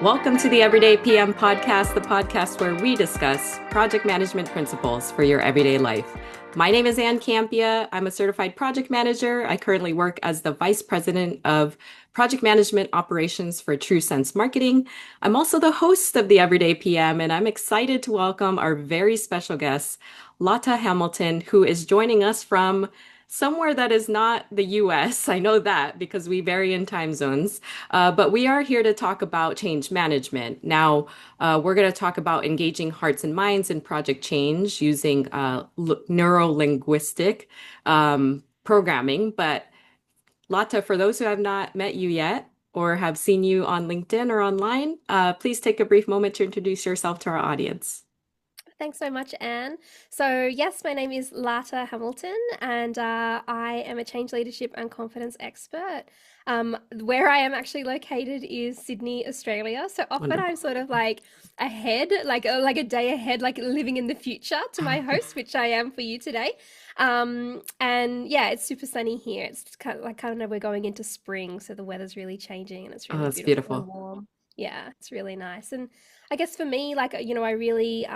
Welcome to the Everyday PM podcast, the podcast where we discuss project management principles for your everyday life. My name is Campea. I'm a certified project manager. I currently work as the Vice President of Project Management Operations for True Sense Marketing. I'm also the host of the Everyday PM, and I'm excited to welcome our very special guest, Lata Hamilton, who is joining us from somewhere that is not the US. I know that because we vary in time zones. But we are here to talk about change management. Now, we're going to talk about engaging hearts and minds in project change using neuro-linguistic programming. But Lata, for those who have not met you yet or have seen you on LinkedIn or online, please take a brief moment to introduce yourself to our audience. Thanks so much, Anne. So, yes, my name is Lata Hamilton, and I am a change leadership and confidence expert. Where I am actually located is Sydney, Australia. So often I'm Wonderful. sort of like ahead, like a day ahead, like living in the future to my host, which I am for you today. And yeah, it's super sunny here. It's kind of we're going into spring, so the weather's really changing and it's Oh, really that's beautiful and beautiful. warm. Yeah, it's really nice. And I guess for me, I really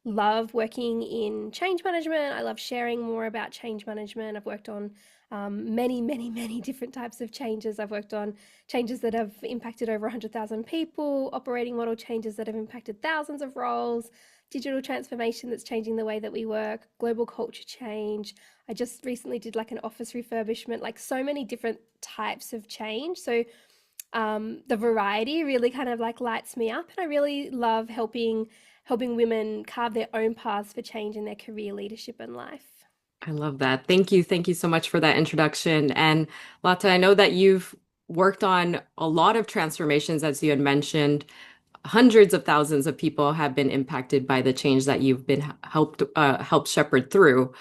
love working in change management. I love sharing more about change management. I've worked on many different types of changes. I've worked on changes that have impacted over 100,000 people, operating model changes that have impacted thousands of roles, digital transformation that's changing the way that we work, global culture change. I just recently did like an office refurbishment, like so many different types of change. So the variety really kind of like lights me up, and I really love helping women carve their own paths for change in their career, leadership, and life. I love that. Thank you. Thank you so much for that introduction. And Lata, I know that you've worked on a lot of transformations, as you had mentioned. Hundreds of thousands of people have been impacted by the change that you've been helped shepherd through.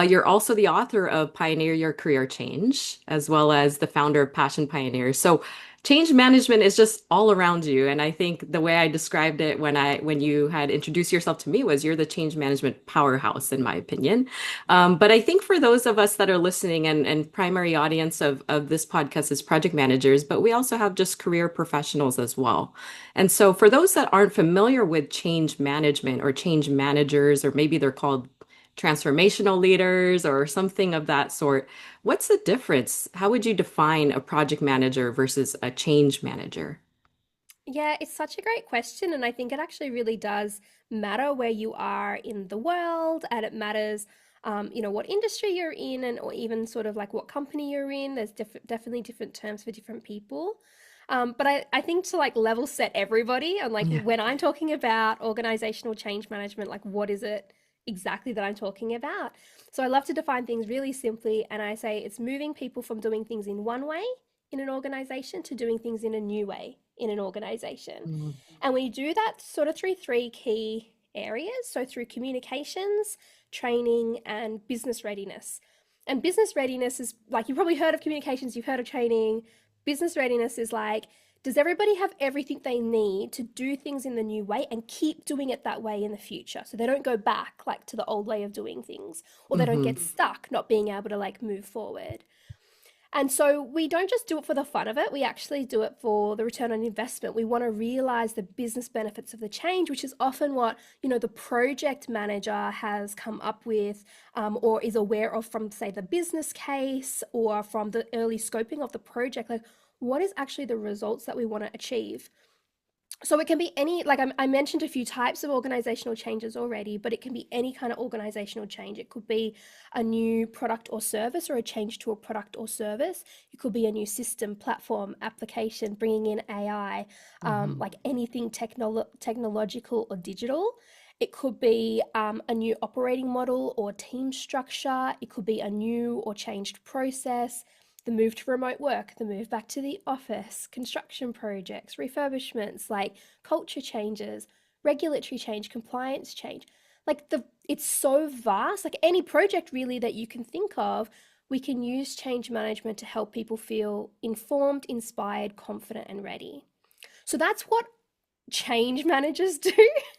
You're also the author of Pioneer Your Career Change, as well as the founder of Passion Pioneers. So change management is just all around you. And I think the way I described it when you had introduced yourself to me was you're the change management powerhouse, in my opinion. But I think for those of us that are listening and primary audience of this podcast is project managers, but we also have just career professionals as well. And so, for those that aren't familiar with change management or change managers, or maybe they're called transformational leaders or something of that sort, what's the difference? How would you define a project manager versus a change manager? Yeah, it's such a great question, and I think it actually really does matter where you are in the world, and it matters, what industry you're in, and or even sort of like what company you're in. There's definitely different terms for different people. But I think to like level set everybody, and like Yeah. when I'm talking about organizational change management, like what is it exactly that I'm talking about? So I love to define things really simply, and I say it's moving people from doing things in one way in an organization to doing things in a new way in an organization. Mm. And we do that sort of through three key areas. So through communications, training, and business readiness. And business readiness is like, you've probably heard of communications, you've heard of training. Business readiness is like, does everybody have everything they need to do things in the new way and keep doing it that way in the future? So they don't go back like to the old way of doing things, or they don't Hmm. get stuck not being able to like move forward. And so we don't just do it for the fun of it, we actually do it for the return on investment. We want to realize the business benefits of the change, which is often what, the project manager has come up with, or is aware of from, say, the business case or from the early scoping of the project. Like, what is actually the results that we want to achieve? So it can be any, like I mentioned a few types of organizational changes already, but it can be any kind of organizational change. It could be a new product or service, or a change to a product or service. It could be a new system, platform, application, bringing in AI, Hmm. like anything technological or digital. It could be a new operating model or team structure. It could be a new or changed process, the move to remote work, the move back to the office, construction projects, refurbishments, like culture changes, regulatory change, compliance change. It's so vast. Like any project really that you can think of, we can use change management to help people feel informed, inspired, confident, and ready. So that's what change managers do.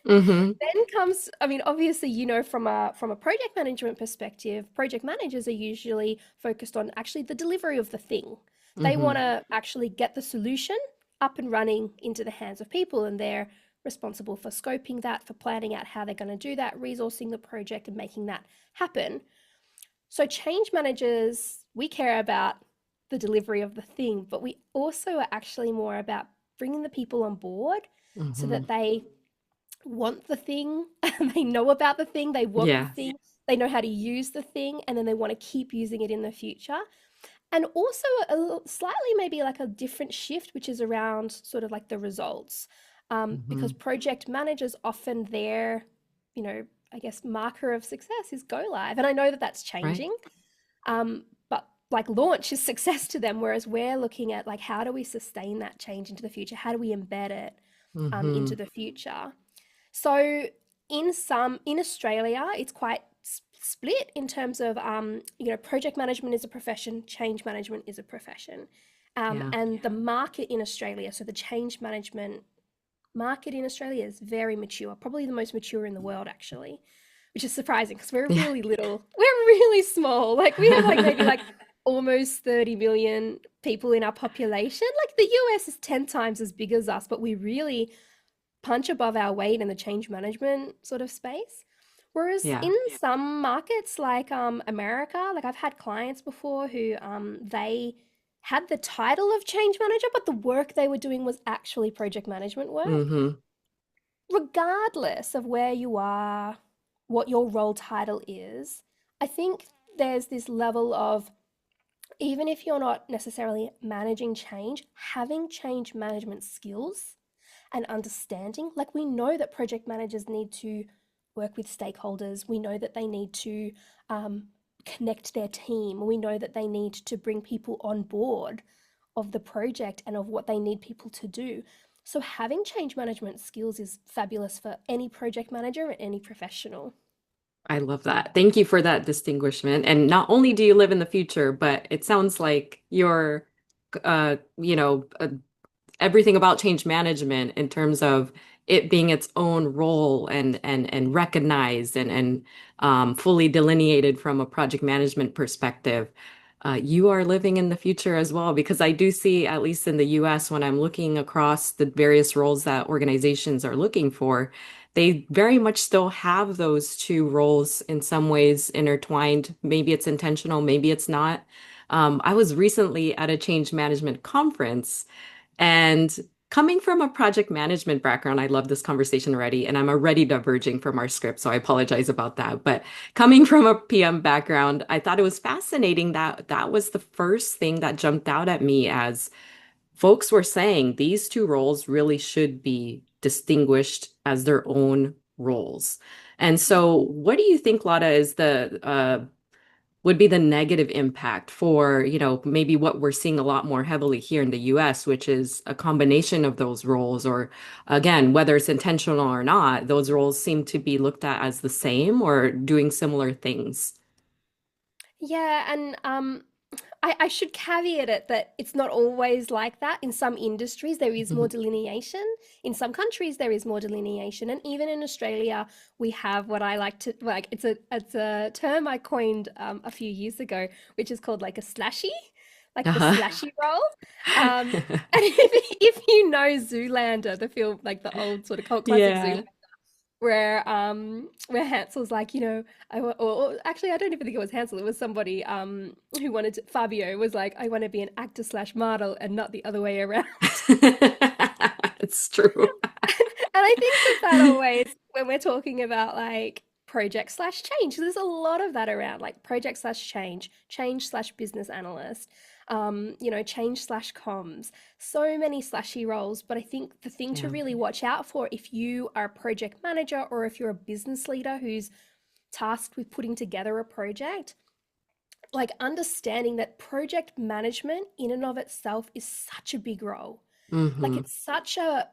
Hmm. Then comes, I mean, obviously, from a project management perspective, project managers are usually focused on actually the delivery of the thing. They want Hmm. to actually get the solution, up and running into the hands of people, and they're responsible for scoping that, for planning out how they're going to do that, resourcing the project and making that happen. So change managers, we care about the delivery of the thing, but we also are actually more about bringing the people on board so Hmm. that they want the thing, they know about the thing, they want the Yeah. thing, they know how to use the thing, and then they want to keep using it in the future. And also slightly maybe like a different shift, which is around sort of like the results. Because Hmm. project managers often their, you know, I guess marker of success is go live. And I know that that's Right. changing. But like launch is success to them, whereas we're looking at like how do we sustain that change into the future? How do we embed it into Hmm. the future? So in Australia, it's quite split in terms of project management is a profession, change management is a profession, Yeah. and the market in Australia. So the change management market in Australia is very mature, probably the most mature in the world actually, which is surprising because we're Yeah. really little, we're really small. Like we have like maybe like almost 30 million people in our population. Like the US is 10 times as big as us, but we really punch above our weight in the change management sort of space. Whereas Yeah. in some markets like America, like I've had clients before who they had the title of change manager, but the work they were doing was actually project management work. Hmm. Regardless of where you are, what your role title is, I think there's this level of even if you're not necessarily managing change, having change management skills and understanding. Like we know that project managers need to work with stakeholders. We know that they need to connect their team. We know that they need to bring people on board of the project and of what they need people to do. So having change management skills is fabulous for any project manager and any professional. I love that. Thank you for that distinguishment. And not only do you live in the future, but it sounds like you're, uh, you know, uh, everything about change management in terms of it being its own role and recognized and fully delineated from a project management perspective. You are living in the future as well, because I do see, at least in the US, when I'm looking across the various roles that organizations are looking for, they very much still have those two roles in some ways intertwined. Maybe it's intentional, maybe it's not. I was recently at a change management conference, and coming from a project management background, I love this conversation already, and I'm already diverging from our script, so I apologize about that. But coming from a PM background, I thought it was fascinating that that was the first thing that jumped out at me as folks were saying these two roles really should be distinguished as their own roles. And so, what do you think, Lada, is the would be the negative impact for, maybe what we're seeing a lot more heavily here in the US, which is a combination of those roles, or again, whether it's intentional or not, those roles seem to be looked at as the same or doing similar things. Yeah, and I should caveat it that it's not always like that. In some industries, there is more Mhm. delineation. In some countries, there is more delineation, and even in Australia, we have what I like to like. It's a term I coined a few years ago, which is called like a slashy, like the Uh-huh. slashy role. And if you know Zoolander, the film, like the old sort of cult classic Yeah. Zoolander, where Hansel's like, or actually I don't even think it was Hansel, it was somebody who wanted to, Fabio was like, I want to be an actor slash model and not the other way around. It's true. And I think that always, when we're talking about like project slash change, there's a lot of that around, like project slash change, change slash business analyst, change slash comms, so many slashy roles. But I think the thing to Yeah. really watch out for if you are a project manager or if you're a business leader who's tasked with putting together a project, like understanding that project management in and of itself is such a big role. Like Hmm. it's such a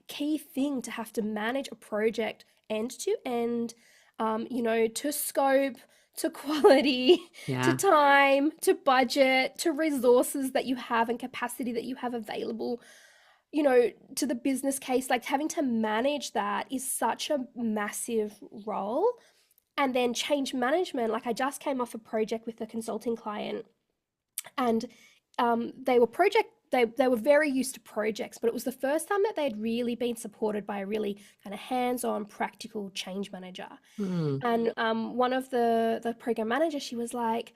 key thing to have to manage a project end to end, to scope, to quality, to Yeah. time, to budget, to resources that you have and capacity that you have available, to the business case. Like having to manage that is such a massive role. And then change management, like I just came off a project with a consulting client, and they were project they were very used to projects, but it was the first time that they had really been supported by a really kind of hands-on, practical change manager. Mm. And one of the program managers, she was like,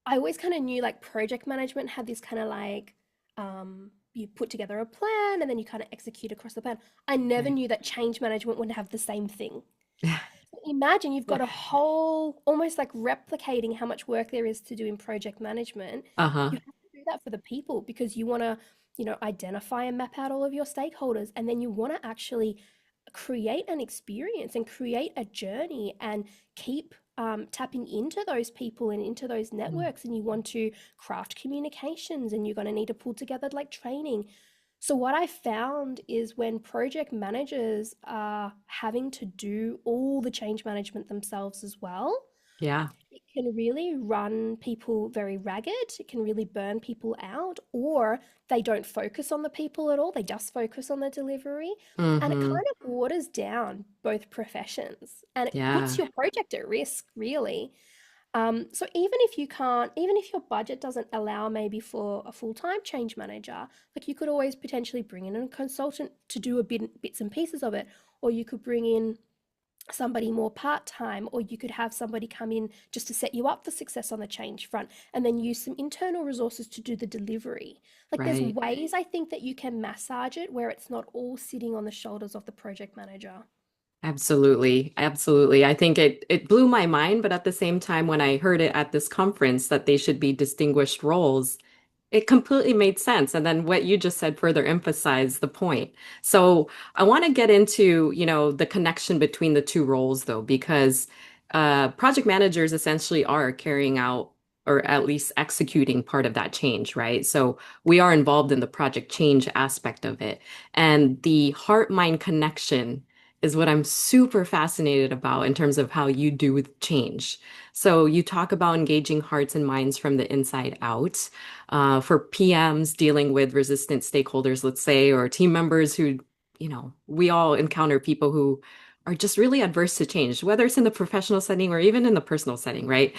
I always kind of knew like project management had this kind of like you put together a plan and then you kind of execute across the plan. I never Right. knew that change management would have the same thing. Imagine you've got a whole, almost like replicating how much work there is to do in project management. Uh-huh. You have to do that for the people because you want to, identify and map out all of your stakeholders. And then you want to actually create an experience and create a journey and keep tapping into those people and into those Mm. networks. And you want to craft communications and you're going to need to pull together like training. So, what I found is when project managers are having to do all the change management themselves as well, Yeah. it can really run people very ragged. It can really burn people out, or they don't focus on the people at all. They just focus on the delivery. And it Mm-hmm. kind of waters down both professions and it puts Yeah. your project at risk, really. So even if you can't, even if your budget doesn't allow maybe for a full-time change manager, like you could always potentially bring in a consultant to do bits and pieces of it, or you could bring in somebody more part-time, or you could have somebody come in just to set you up for success on the change front, and then use some internal resources to do the delivery. Like there's Right. ways I think that you can massage it where it's not all sitting on the shoulders of the project manager. Absolutely. Absolutely. I think it blew my mind, but at the same time, when I heard it at this conference that they should be distinguished roles, it completely made sense. And then what you just said further emphasized the point. So I want to get into, the connection between the two roles though, because project managers essentially are carrying out or at least executing part of that change, right? So we are involved in the project change aspect of it. And the heart-mind connection is what I'm super fascinated about in terms of how you do with change. So you talk about engaging hearts and minds from the inside out for PMs dealing with resistant stakeholders, let's say, or team members who, we all encounter people who are just really adverse to change, whether it's in the professional setting or even in the personal setting, right?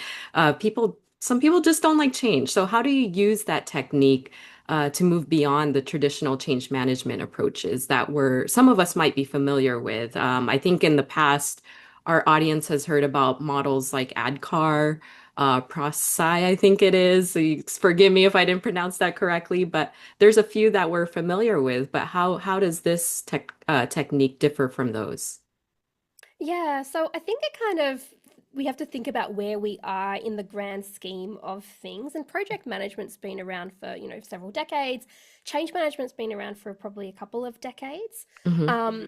Some people just don't like change. So how do you use that technique to move beyond the traditional change management approaches that some of us might be familiar with? I think in the past, our audience has heard about models like ADKAR, Prosci, I think it is. So forgive me if I didn't pronounce that correctly, but there's a few that we're familiar with. But how does this technique differ from those? Yeah, so I think it kind of we have to think about where we are in the grand scheme of things. And project management's been around for, several decades. Change management's been around for probably a couple of decades. Hmm.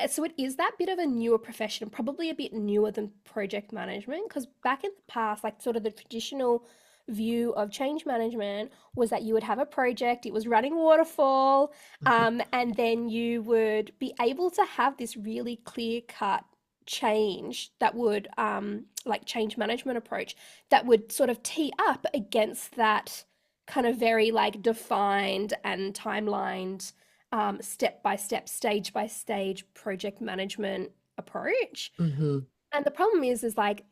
So it is that bit of a newer profession, probably a bit newer than project management, because back in the past, like sort of the traditional view of change management was that you would have a project, it was running waterfall, and then you would be able to have this really clear cut change that would like change management approach that would sort of tee up against that kind of very like defined and timelined step by step, stage by stage project management approach. Hmm. And the problem is like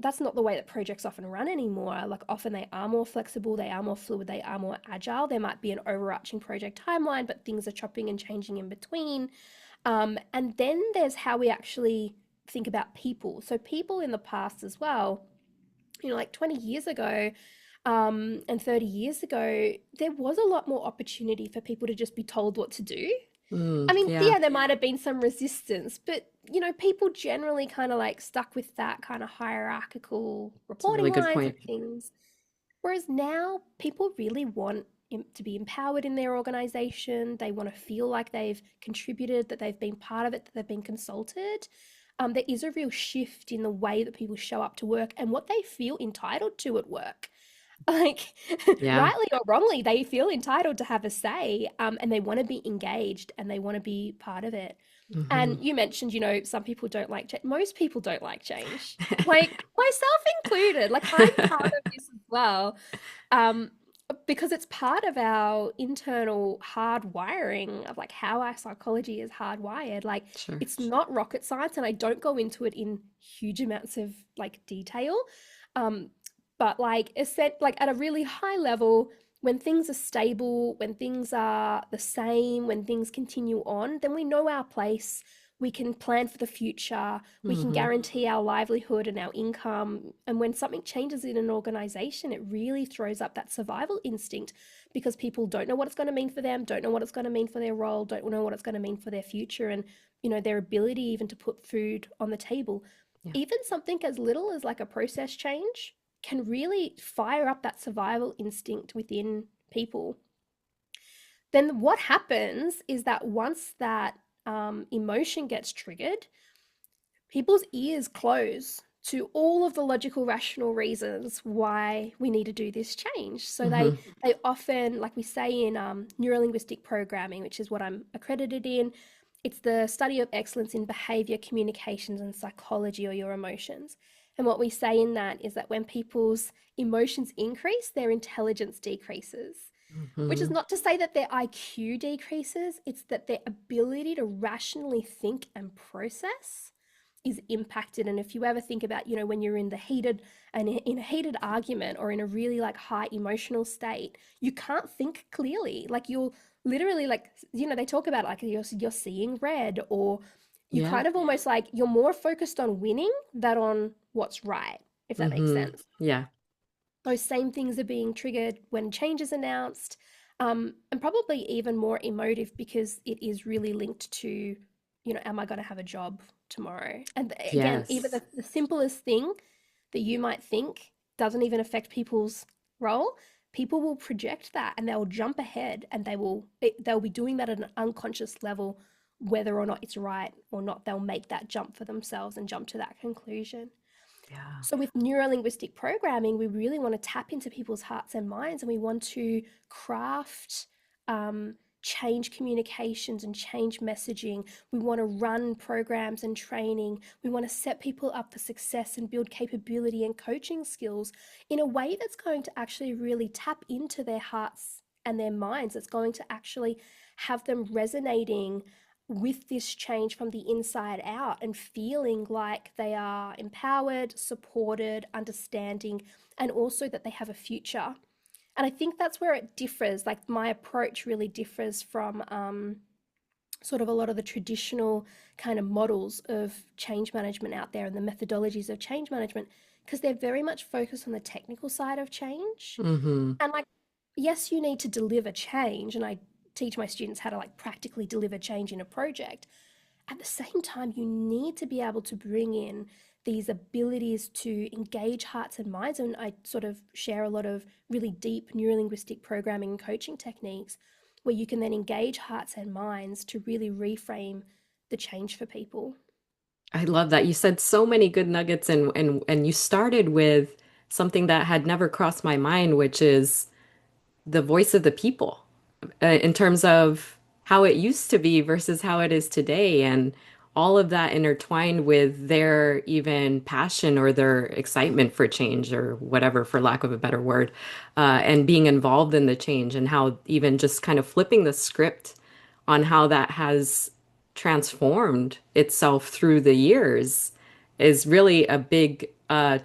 that's not the way that projects often run anymore. Like often they are more flexible, they are more fluid, they are more agile. There might be an overarching project timeline, but things are chopping and changing in between. And then there's how we actually think about people. So people in the past as well, like 20 years ago, and 30 years ago, there was a lot more opportunity for people to just be told what to do. I Mm, mean, yeah, yeah, there might have been some resistance, but people generally kind of like stuck with that kind of hierarchical it's a reporting really good lines and point. things. Whereas now people really want to be empowered in their organization. They want to feel like they've contributed, that they've been part of it, that they've been consulted. There is a real shift in the way that people show up to work and what they feel entitled to at work. Like, Yeah. rightly or wrongly, they feel entitled to have a say, and they want to be engaged and they want to be part of it. Hmm. And you mentioned, some people don't like change. Most people don't like change, like myself included. Like, I'm part of this as well, um, because it's part of our internal hardwiring of like how our psychology is hardwired. Like, Sure. it's not rocket science, and I don't go into it in huge amounts of like detail. Um, but like, like at a really high level, when things are stable, when things are the same, when things continue on, then we know our place. We can plan for the future. We can Hmm. guarantee our livelihood and our income. And when something changes in an organization, it really throws up that survival instinct because people don't know what it's going to mean for them, don't know what it's going to mean for their role, don't know what it's going to mean for their future and, their ability even to put food on the table. Yeah. Even something as little as like a process change can really fire up that survival instinct within people. Then what happens is that once that emotion gets triggered, people's ears close to all of the logical rational reasons why we need to do this change. So they Hmm. they often, like we say in neuro-linguistic programming, which is what I'm accredited in, it's the study of excellence in behavior, communications, and psychology, or your emotions. And what we say in that is that when people's emotions increase, their intelligence decreases, which is Hmm. not to say that their IQ decreases, it's that their ability to rationally think and process is impacted. And if you ever think about, when you're in the heated and in a heated argument or in a really like high emotional state, you can't think clearly. Like you'll literally like, they talk about like you're seeing red, or you Yeah. kind of almost like you're more focused on winning than on what's right, if that makes Hmm. sense. Yeah. Those same things are being triggered when change is announced, and probably even more emotive because it is really linked to, am I going to have a job tomorrow? And again, even Yes. the simplest thing that you might think doesn't even affect people's role, people will project that and they'll jump ahead and they'll be doing that at an unconscious level, whether or not it's right or not. They'll make that jump for themselves and jump to that conclusion. Yeah. So, with neuro-linguistic programming, we really want to tap into people's hearts and minds, and we want to craft change communications and change messaging. We want to run programs and training. We want to set people up for success and build capability and coaching skills in a way that's going to actually really tap into their hearts and their minds. It's going to actually have them resonating with this change from the inside out and feeling like they are empowered, supported, understanding, and also that they have a future. And I think that's where it differs. Like my approach really differs from sort of a lot of the traditional kind of models of change management out there and the methodologies of change management, because they're very much focused on the technical side of change. Hmm. And like, yes, you need to deliver change. And I teach my students how to like practically deliver change in a project. At the same time, you need to be able to bring in these abilities to engage hearts and minds. And I sort of share a lot of really deep neurolinguistic programming and coaching techniques where you can then engage hearts and minds to really reframe the change for people. I love that. You said so many good nuggets and you started with something that had never crossed my mind, which is the voice of the people in terms of how it used to be versus how it is today, and all of that intertwined with their even passion or their excitement for change or whatever, for lack of a better word, and being involved in the change, and how even just kind of flipping the script on how that has transformed itself through the years is really a big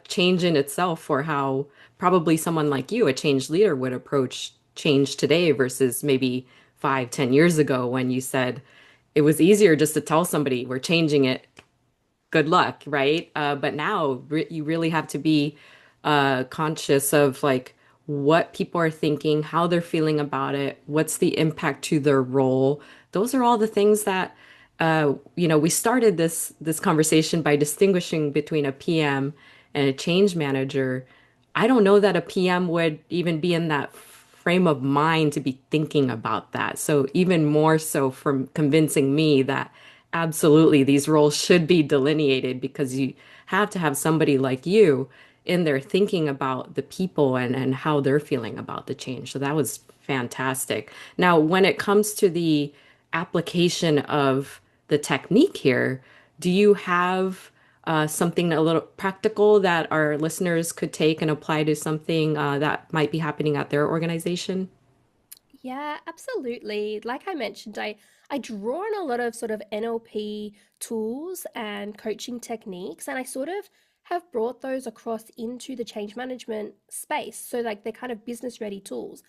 change in itself for how probably someone like you, a change leader, would approach change today versus maybe 5, 10 years ago when you said it was easier just to tell somebody we're changing it, good luck, right? But now you really have to be conscious of like what people are thinking, how they're feeling about it, what's the impact to their role. Those are all the things that we started this conversation by distinguishing between a PM and a change manager. I don't know that a PM would even be in that frame of mind to be thinking about that. So even more so from convincing me that absolutely these roles should be delineated, because you have to have somebody like you in there thinking about the people and how they're feeling about the change. So that was fantastic. Now, when it comes to the application of the technique here, do you have something a little practical that our listeners could take and apply to something that might be happening at their organization? Yeah, absolutely. Like I mentioned, I draw on a lot of sort of NLP tools and coaching techniques, and I sort of have brought those across into the change management space. So like they're kind of business ready tools.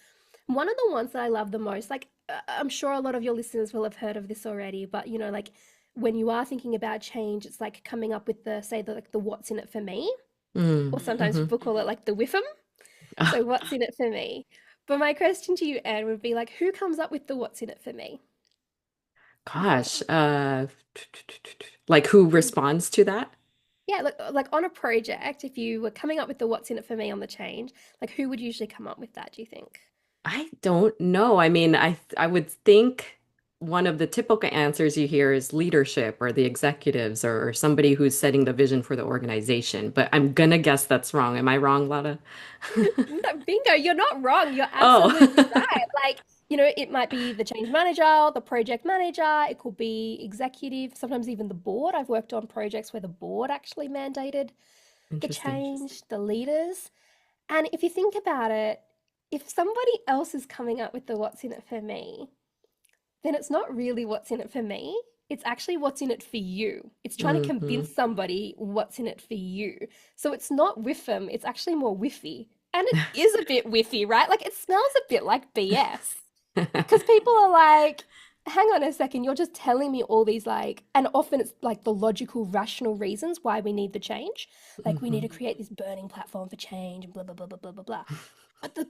One of the ones that I love the most, like I'm sure a lot of your listeners will have heard of this already, but like when you are thinking about change, it's like coming up with the, say, the like the what's in it for me, or sometimes Mm-hmm. people call it like the WIFM. So what's in it for me? But my question to you, Anne, would be like, who comes up with the what's in it for me? Gosh, like who responds to that? Yeah, like on a project, if you were coming up with the what's in it for me on the change, like who would usually come up with that, do you think? I don't know. I mean, I would think one of the typical answers you hear is leadership or the executives or somebody who's setting the vision for the organization. But I'm gonna guess that's wrong. Am I wrong, Lada? No, bingo, you're not wrong. You're Oh. absolutely right. Like, it might be the change manager, the project manager, it could be executive, sometimes even the board. I've worked on projects where the board actually mandated the Interesting. change, the leaders. And if you think about it, if somebody else is coming up with the what's in it for me, then it's not really what's in it for me. It's actually what's in it for you. It's trying to Hmm. convince somebody what's in it for you. So it's not whiffum, it's actually more whiffy. And it is a bit whiffy, right? Like it smells a bit like BS. Because people are like, hang on a second, you're just telling me all these like, and often it's like the logical, rational reasons why we need the change. Like we need Hmm. to create this burning platform for change and blah, blah, blah, blah, blah, blah, blah.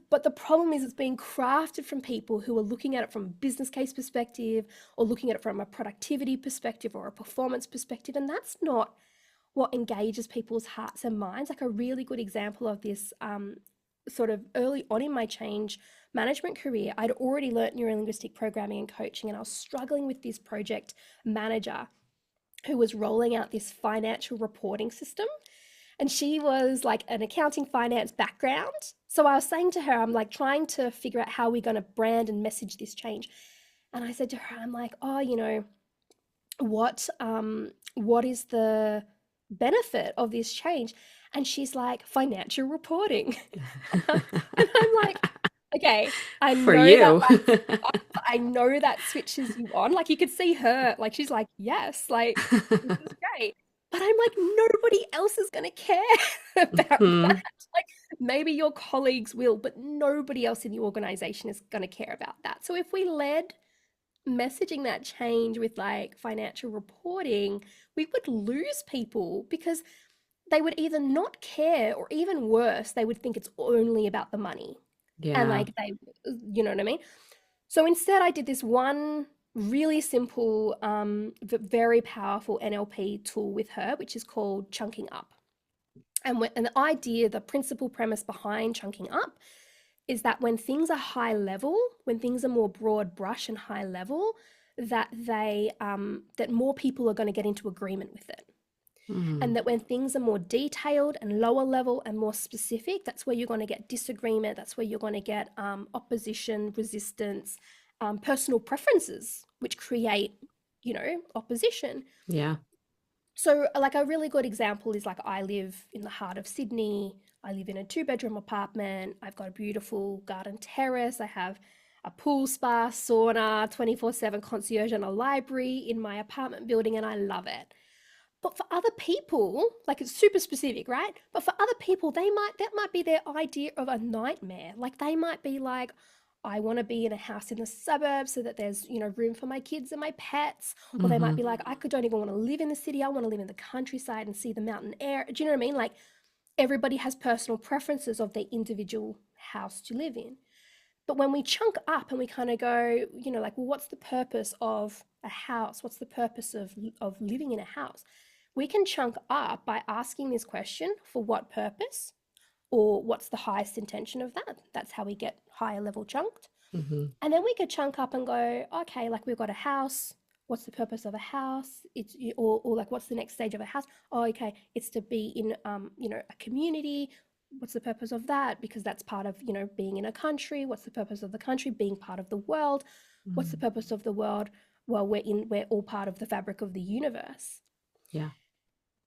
But the problem is it's being crafted from people who are looking at it from a business case perspective or looking at it from a productivity perspective or a performance perspective. And that's not what engages people's hearts and minds. Like a really good example of this, sort of early on in my change management career, I'd already learnt neuro-linguistic programming and coaching, and I was struggling with this project manager who was rolling out this financial reporting system. And she was like an accounting finance background. So I was saying to her, I'm like trying to figure out how we're going to brand and message this change. And I said to her, I'm like, oh, what is the benefit of this change? And she's like, financial reporting. And I'm like, okay, I For know that you. lights you up. I know that switches you on. Like you could see her, like she's like, yes, like this is great. But I'm like, nobody else is gonna care about that. Hmm. Like maybe your colleagues will, but nobody else in the organization is gonna care about that. So if we led messaging that change with like financial reporting, we would lose people because they would either not care or even worse, they would think it's only about the money. And Yeah. like you know what I mean? So instead, I did this one really simple, but very powerful NLP tool with her, which is called chunking up. And the idea, the principal premise behind chunking up is that when things are high level, when things are more broad brush and high level, that more people are going to get into agreement with it. Mm. And that when things are more detailed and lower level and more specific, that's where you're going to get disagreement. That's where you're going to get opposition, resistance, personal preferences, which create, opposition. Yeah. So, like a really good example is like I live in the heart of Sydney. I live in a two-bedroom apartment. I've got a beautiful garden terrace. I have a pool, spa, sauna, 24/7 concierge, and a library in my apartment building, and I love it. But for other people, like it's super specific, right? But for other people, that might be their idea of a nightmare. Like they might be like, I want to be in a house in the suburbs so that there's, room for my kids and my pets. Or they might Hmm. be like, don't even want to live in the city. I want to live in the countryside and see the mountain air. Do you know what I mean? Like everybody has personal preferences of their individual house to live in. But when we chunk up and we kind of go, like, well, what's the purpose of a house? What's the purpose of living in a house? We can chunk up by asking this question, for what purpose? Or what's the highest intention of that? That's how we get higher level chunked. Hmm. And then we could chunk up and go, okay, like we've got a house. What's the purpose of a house? Or like what's the next stage of a house? Oh, okay, it's to be in a community. What's the purpose of that? Because that's part of being in a country. What's the purpose of the country? Being part of the world. What's the Hmm. purpose of the world? Well, we're all part of the fabric of the universe. Yeah.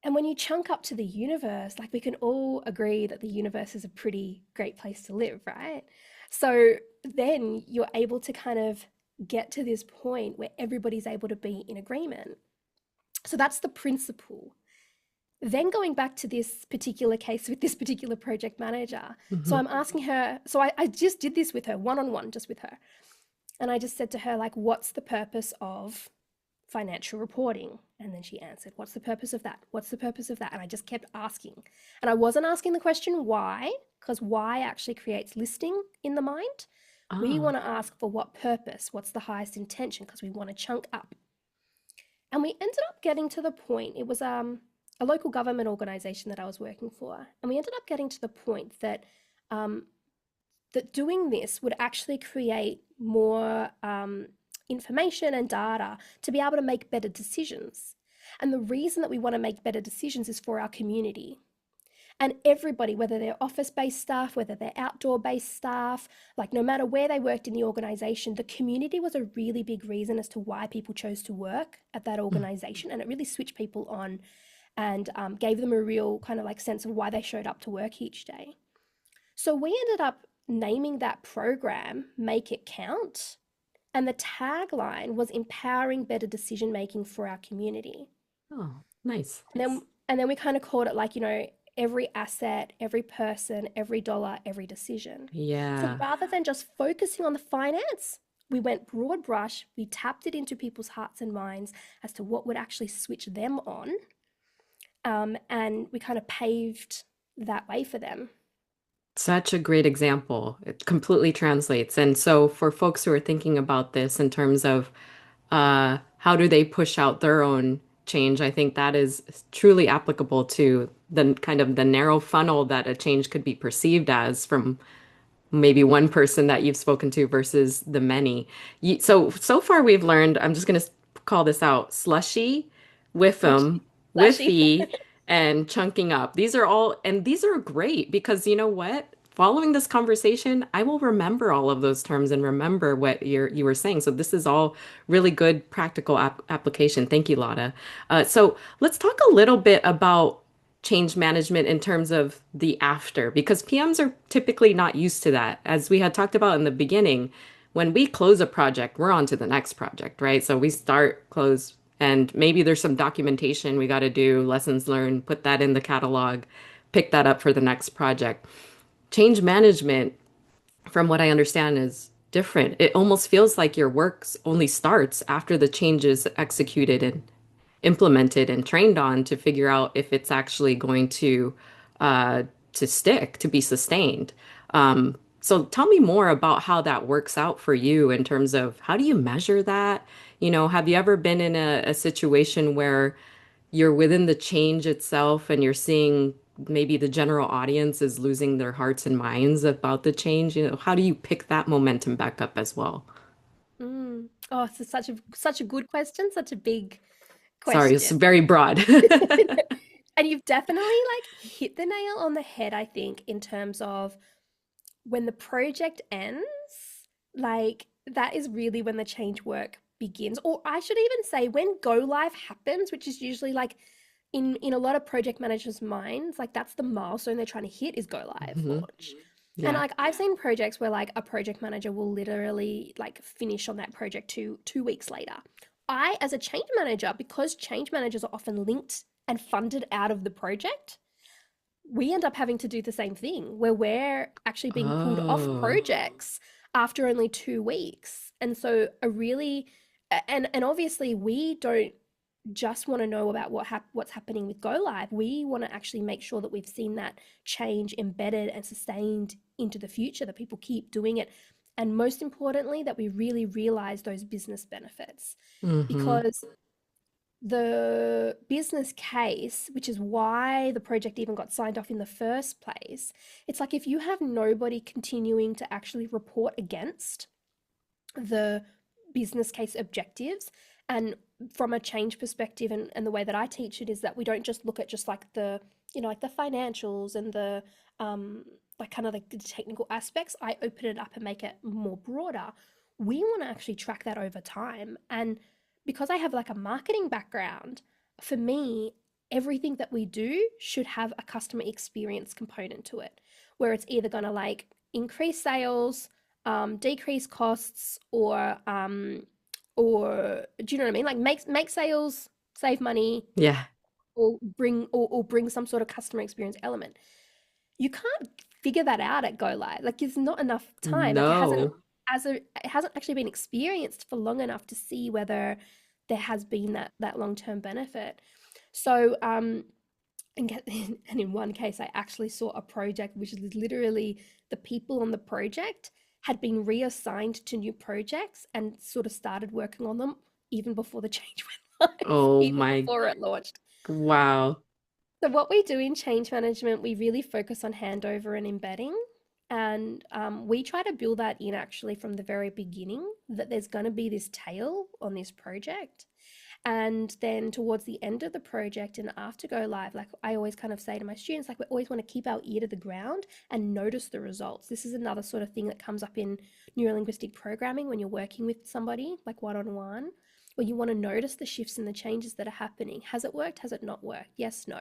And when you chunk up to the universe, like we can all agree that the universe is a pretty great place to live, right? So then you're able to kind of get to this point where everybody's able to be in agreement. So that's the principle. Then going back to this particular case with this particular project manager. So Hmm. I'm asking her, so I just did this with her, one on one, just with her. And I just said to her, like, what's the purpose of financial reporting? And then she answered, what's the purpose of that? What's the purpose of that? And I just kept asking. And I wasn't asking the question why, because why actually creates listing in the mind. We Ah, want to ask for what purpose, what's the highest intention, because we want to chunk up. And we ended up getting to the point, it was a local government organization that I was working for. And we ended up getting to the point that um, that doing this would actually create more information and data to be able to make better decisions. And the reason that we want to make better decisions is for our community. And everybody, whether they're office based staff, whether they're outdoor based staff, like no matter where they worked in the organization, the community was a really big reason as to why people chose to work at that mm, organization. And it really switched people on and gave them a real kind of like sense of why they showed up to work each day. So we ended up naming that program Make It Count. And the tagline was empowering better decision making for our community. oh, nice. And then we kind of called it like, every asset, every person, every dollar, every decision. So Yeah. rather than just focusing on the finance, we went broad brush, we tapped it into people's hearts and minds as to what would actually switch them on. And we kind of paved that way for them. Such a great example. It completely translates. And so for folks who are thinking about this in terms of how do they push out their own change, I think that is truly applicable to the kind of the narrow funnel that a change could be perceived as from maybe one person that you've spoken to versus the many. So far we've learned, I'm just going to call this out, slushy, Slushy, whiffum, slushy. whiffy, and chunking up. These are all, and these are great because you know what? Following this conversation, I will remember all of those terms and remember what you were saying. So this is all really good practical application. Thank you, Lotta. So let's talk a little bit about change management in terms of the after, because PMs are typically not used to that. As we had talked about in the beginning, when we close a project, we're on to the next project, right? So we start, close, and maybe there's some documentation we got to do, lessons learned, put that in the catalog, pick that up for the next project. Change management, from what I understand, is different. It almost feels like your work only starts after the change is executed and implemented and trained on to figure out if it's actually going uh, to stick, to be sustained. So tell me more about how that works out for you in terms of how do you measure that? You know, have you ever been in a situation where you're within the change itself and you're seeing maybe the general audience is losing their hearts and minds about the change? You know, how do you pick that momentum back up as well? Mm. Oh, it's such a good question, such a big Sorry, it's question. very broad. And you've definitely like hit the nail on the head, I think, in terms of when the project ends, like that is really when the change work begins. Or I should even say when go live happens, which is usually like in a lot of project managers' minds, like that's the milestone they're trying to hit is go live Hmm. launch. And Yeah. like I've seen projects where like a project manager will literally like finish on that project two weeks later. I, as a change manager, because change managers are often linked and funded out of the project, we end up having to do the same thing where we're actually being pulled off Oh. projects after only 2 weeks. And so a really and obviously we don't just want to know about what's happening with go live. We want to actually make sure that we've seen that change embedded and sustained into the future, that people keep doing it, and most importantly that we really realize those business benefits. Hmm. Because the business case, which is why the project even got signed off in the first place, it's like if you have nobody continuing to actually report against the business case objectives, and from a change perspective, and the way that I teach it is that we don't just look at just like the, like the financials and the like kind of like the technical aspects. I open it up and make it more broader. We want to actually track that over time. And because I have like a marketing background, for me, everything that we do should have a customer experience component to it, where it's either going to like increase sales, decrease costs, or do you know what I mean? Like make sales, save money, Yeah. or bring some sort of customer experience element. You can't figure that out at go live. Like there's not enough time. Like No. it hasn't actually been experienced for long enough to see whether there has been that long-term benefit. So and, and in one case I actually saw a project which is literally the people on the project had been reassigned to new projects and sort of started working on them even before the change went live, Oh even my, before it launched. wow. So, what we do in change management, we really focus on handover and embedding. And we try to build that in actually from the very beginning that there's going to be this tail on this project. And then towards the end of the project and after go live, like I always kind of say to my students, like we always want to keep our ear to the ground and notice the results. This is another sort of thing that comes up in neuro-linguistic programming when you're working with somebody, like one on one, where you want to notice the shifts and the changes that are happening. Has it worked? Has it not worked? Yes, no.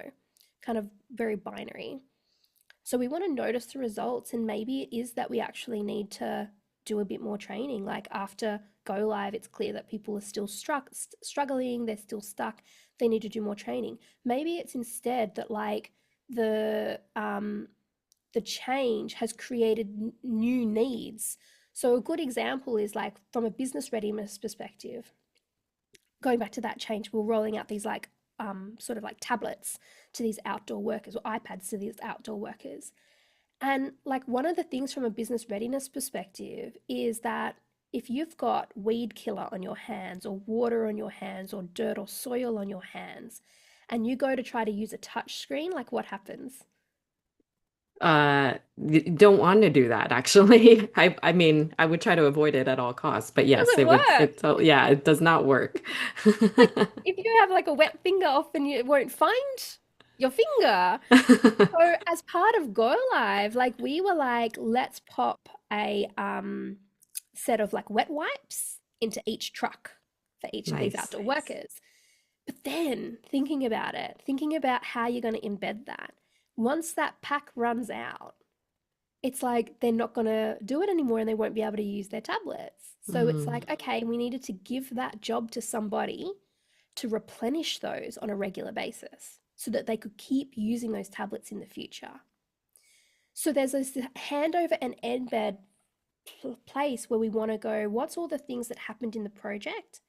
Kind of very binary. So we want to notice the results, and maybe it is that we actually need to do a bit more training. Like after go live, it's clear that people are still struggling, they're still stuck, they need to do more training. Maybe it's instead that like the um, the change has created new needs. So a good example is like from a business readiness perspective, going back to that change, we're rolling out these like sort of like tablets to these outdoor workers or iPads to these outdoor workers. And like one of the things from a business readiness perspective is that if you've got weed killer on your hands or water on your hands or dirt or soil on your hands and you go to try to use a touch screen, like what happens? Don't want to do that actually. I mean, I would try to avoid it at all costs, but It yes, doesn't work. yeah, it does not work. Like if you have like a wet finger often you won't find your finger. So as part of Go Live, like we were like, let's pop a set of like wet wipes into each truck for each of these Nice. outdoor workers. But then thinking about it, thinking about how you're going to embed that, once that pack runs out, it's like they're not going to do it anymore and they won't be able to use their tablets. So it's Mm, like, okay, we needed to give that job to somebody to replenish those on a regular basis so that they could keep using those tablets in the future. So there's this handover and embed place where we want to go, what's all the things that happened in the project?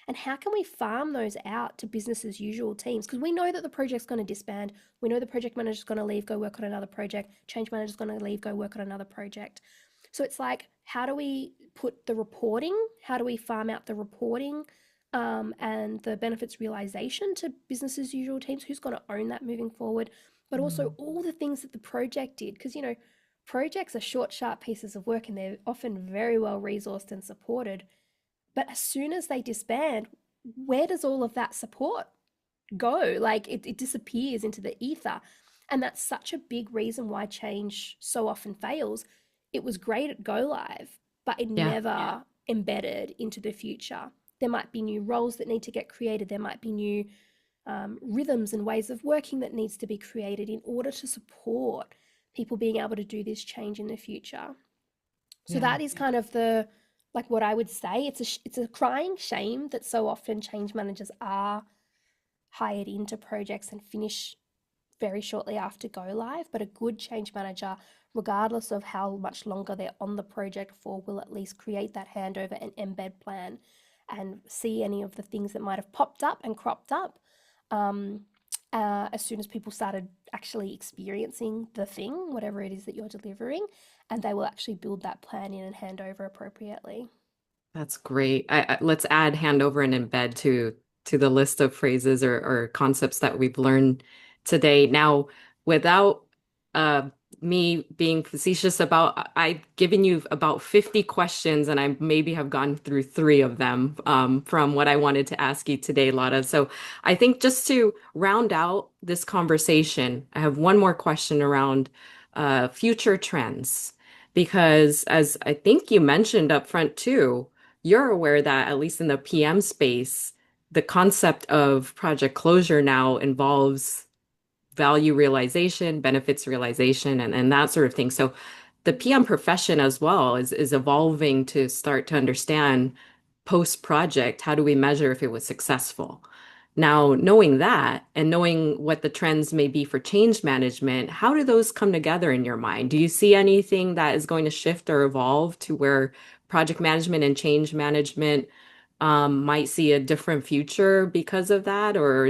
And how can we farm those out to business as usual teams? Because we know that the project's going to disband. We know the project manager's going to leave, go work on another project. Change manager's going to leave, go work on another project. So it's like, how do we put the reporting? How do we farm out the reporting and the benefits realization to business as usual teams? Who's going to own that moving forward? But also mm. all the things that the project did. Because, you know, projects are short, sharp pieces of work and they're often very well resourced and supported. But as soon as they disband, where does all of that support go? Like it disappears into the ether. And that's such a big reason why change so often fails. It was great at go live, but it Yeah. never embedded into the future. There might be new roles that need to get created. There might be new rhythms and ways of working that needs to be created in order to support people being able to do this change in the future. So Yeah. that is kind of the like what I would say. It's a crying shame that so often change managers are hired into projects and finish very shortly after go live. But a good change manager, regardless of how much longer they're on the project for, will at least create that handover and embed plan and see any of the things that might have popped up and cropped up um, as soon as people started actually experiencing the thing, whatever it is that you're delivering, and they will actually build that plan in and hand over appropriately. That's great. Let's add handover and embed to the list of phrases or concepts that we've learned today. Now, without uh, me being facetious about, I've given you about 50 questions, and I maybe have gone through three of them from what I wanted to ask you today, Lata. So I think just to round out this conversation, I have one more question around future trends. Because as I think you mentioned up front too, you're aware that at least in the PM space, the concept of project closure now involves value realization, benefits realization, and that sort of thing. So the PM profession as well is evolving to start to understand post-project, how do we measure if it was successful? Now, knowing that and knowing what the trends may be for change management, how do those come together in your mind? Do you see anything that is going to shift or evolve to where project management and change management might see a different future because of that? Or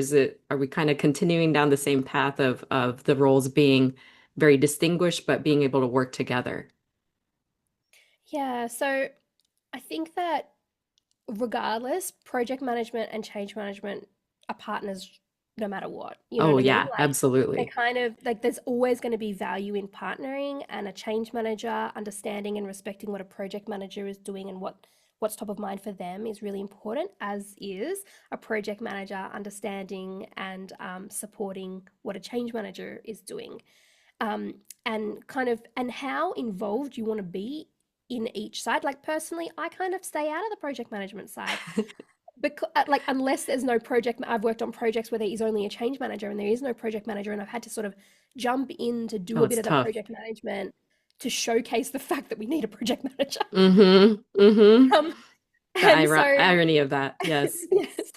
are we kind of continuing down the same path of the roles being very distinguished, but being able to work together? Yeah, so I think that regardless, project management and change management are partners no matter what. You know Oh, what I mean? yeah, Like they absolutely. kind of like there's always going to be value in partnering, and a change manager understanding and respecting what a project manager is doing and what's top of mind for them is really important, as is a project manager understanding and supporting what a change manager is doing. um, and kind of and how involved you want to be in each side. Like personally, I kind of stay out of the project management side because like unless there's no project. I've worked on projects where there is only a change manager and there is no project manager, and I've had to sort of jump in to do Oh, a bit it's of the tough. project management to showcase the fact that we need a project manager. Mm-hmm. Mm-hmm. Um, The and so irony of that. Yes, yes.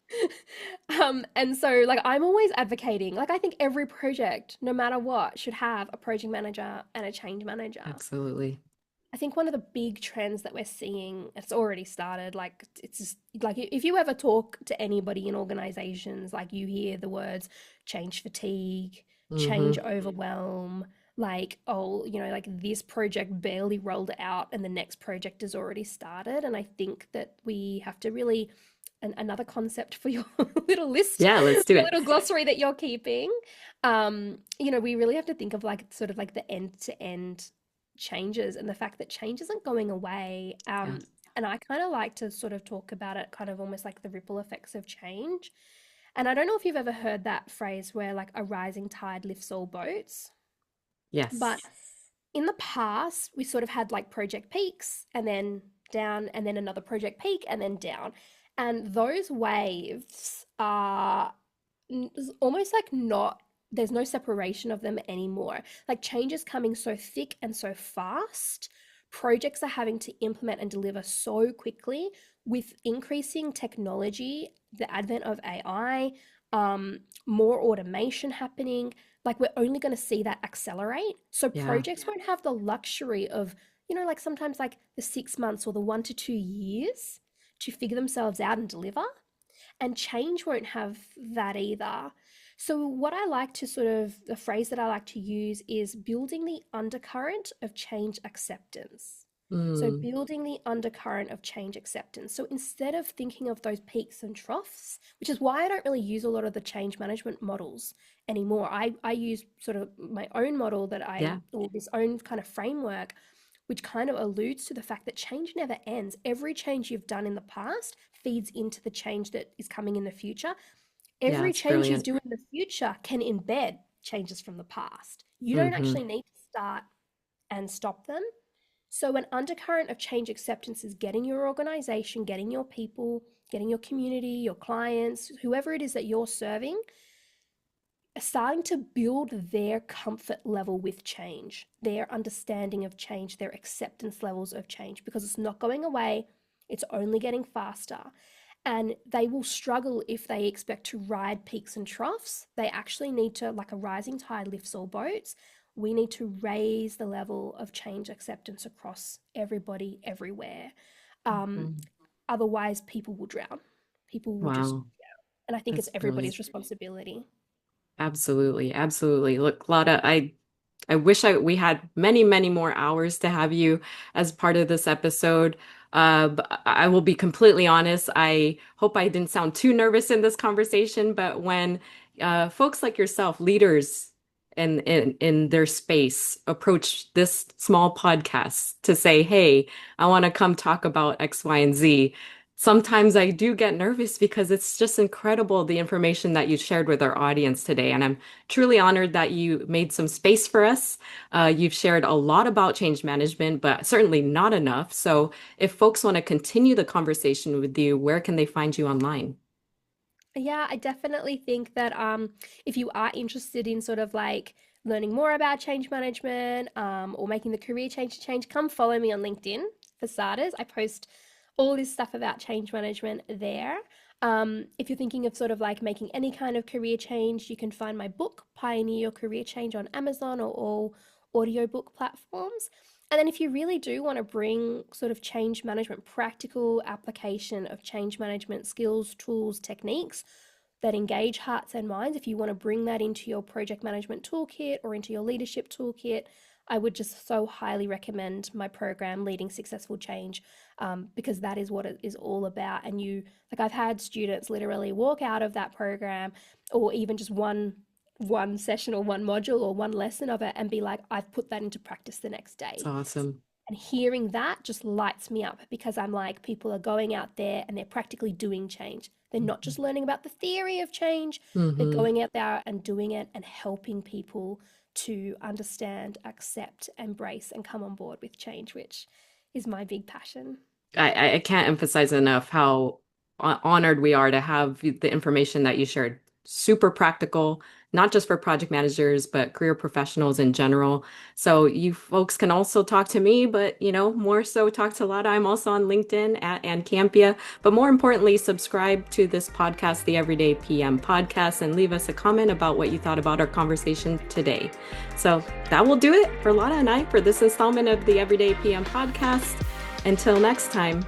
And so like I'm always advocating, like I think every project, no matter what, should have a project manager and a change manager. absolutely. I think one of the big trends that we're seeing, it's already started, like it's just like if you ever talk to anybody in organizations, like you hear the words change fatigue, change Mm-hmm. overwhelm, like, oh, like this project barely rolled out and the next project has already started. And I think that we have to really, another concept for your little list, Yeah, let's do your it. little glossary that you're keeping. We really have to think of like sort of like the end to end changes and the fact that change isn't going away. Yeah. And I kind of like to sort of talk about it kind of almost like the ripple effects of change. And I don't know if you've ever heard that phrase where like a rising tide lifts all boats, but Yes. in the past, we sort of had like project peaks and then down, and then another project peak and then down. And those waves are almost like not, there's no separation of them anymore. Like change is coming so thick and so fast. Projects are having to implement and deliver so quickly with increasing technology, the advent of AI, more automation happening. Like we're only going to see that accelerate. So Yeah. projects won't have the luxury of, like sometimes like the 6 months or the 1 to 2 years to figure themselves out and deliver, and change won't have that either. So, what I like to sort of, the phrase that I like to use is building the undercurrent of change acceptance. So, Mm. building the undercurrent of change acceptance. So, instead of thinking of those peaks and troughs, which is why I don't really use a lot of the change management models anymore, I use sort of my own model Yeah. or this own kind of framework, which kind of alludes to the fact that change never ends. Every change you've done in the past feeds into the change that is coming in the future. Yeah, Every it's change you brilliant. do in the future can embed changes from the past. You don't Mm-hmm. actually need to start and stop them. So, an undercurrent of change acceptance is getting your organization, getting your people, getting your community, your clients, whoever it is that you're serving, starting to build their comfort level with change, their understanding of change, their acceptance levels of change, because it's not going away, it's only getting faster. And they will struggle if they expect to ride peaks and troughs. They actually need to, like a rising tide lifts all boats, we need to raise the level of change acceptance across everybody, everywhere. Um, Mhm. Otherwise, people will drown. People will just, Wow, and I think it's that's brilliant. everybody's responsibility. Absolutely, absolutely. Look, Lada, I wish we had many, many more hours to have you as part of this episode. But I will be completely honest. I hope I didn't sound too nervous in this conversation, but when folks like yourself, leaders in their space, approach this small podcast to say, "Hey, I want to come talk about X, Y, and Z." Sometimes I do get nervous because it's just incredible the information that you shared with our audience today. And I'm truly honored that you made some space for us. You've shared a lot about change management, but certainly not enough. So if folks want to continue the conversation with you, where can they find you online? Yeah, I definitely think that if you are interested in sort of like learning more about change management or making the career change, come follow me on LinkedIn for starters. I post all this stuff about change management there. If you're thinking of sort of like making any kind of career change, you can find my book, Pioneer Your Career Change, on Amazon or all audiobook platforms. And then if you really do want to bring sort of change management, practical application of change management skills, tools, techniques that engage hearts and minds, if you want to bring that into your project management toolkit or into your leadership toolkit, I would just so highly recommend my program, Leading Successful Change, because that is what it is all about. And like, I've had students literally walk out of that program, or even just one session or one module or one lesson of it, and be like, I've put that into practice the next It's day. awesome. And hearing that just lights me up, because I'm like, people are going out there and they're practically doing change. They're not just learning about the theory of change, they're Mm-hmm. going out there and doing it and helping people to understand, accept, embrace, and come on board with change, which is my big passion. I can't emphasize enough how honored we are to have the information that you shared. Super practical, not just for project managers, but career professionals in general. So you folks can also talk to me, but more so talk to Lata. I'm also on LinkedIn at and Campea. But more importantly, subscribe to this podcast, the Everyday PM podcast, and leave us a comment about what you thought about our conversation today. So that will do it for Lata and I for this installment of the Everyday PM podcast. Until next time,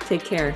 take care.